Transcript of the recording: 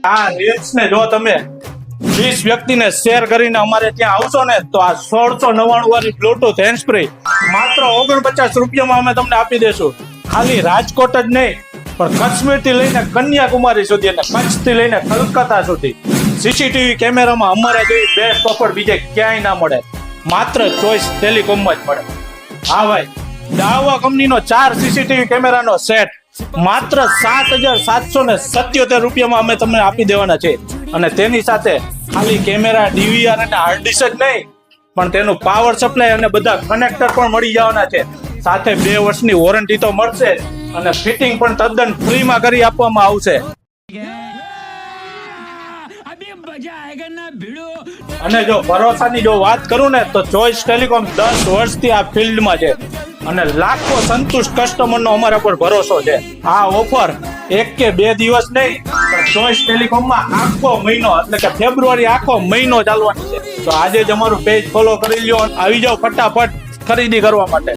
આ રીલ્સ ને જો તમે 20 વ્યક્તિને શેર કરીને અમારે ત્યાં આવશો ને તો આ 1699 વાળી બ્લૂટૂથ હેન્ડ ફ્રી માત્ર 49 રૂપિયામાં અમે તમને આપી દેશું. ખાલી રાજકોટ જ નહીં પણ કાશ્મીર થી લઈને કન્યાકુમારી સુધી અને કચ્છ થી લઈને કલકત્તા સુધી સીસીટીવી કેમેરામાં અમારે જેવી બેસ્ટ ઓફર બીજે ક્યાંય ના મળે. માત્ર ચોઈસ ટેલિકોમમાં જ મળે. હા ભાઈ, દાવા કંપનીનો 4 સીસીટીવી કેમેરાનો સેટ માત્ર 7,777 રૂપિયામાં અમે તમને આપી દેવાના છે. અને તેની સાથે ખાલી કેમેરા, ડીવીઆર અને હાર્ડ ડિસ્ક જ નહીં પણ તેનું પાવર સપ્લાય અને બધા કનેક્ટર પણ મળી જવાના છે. સાથે 2 વર્ષની વોરંટી તો મળશે અને ફિટિંગ પણ તદ્દન ફ્રીમાં કરી આપવામાં આવશે. અને જો ભરોસાની જો વાત કરું ને તો ચોઈસ ટેલિકોમ 10 વર્ષથી આ ફિલ્ડમાં છે અને લાખો સંતુષ્ટ કસ્ટમરનો અમારા પર ભરોસો છે. આ ઓફર 1 કે 2 દિવસ નહીં પણ ચોઈસ ટેલિકોમમાં આખો મહિનો એટલે કે ફેબ્રુઆરી આખો મહિનો ચાલવાની છે. તો આજે જ અમારું પેજ ફોલો કરી લ્યો, આવી જાઓ ફટાફટ ખરીદી કરવા માટે.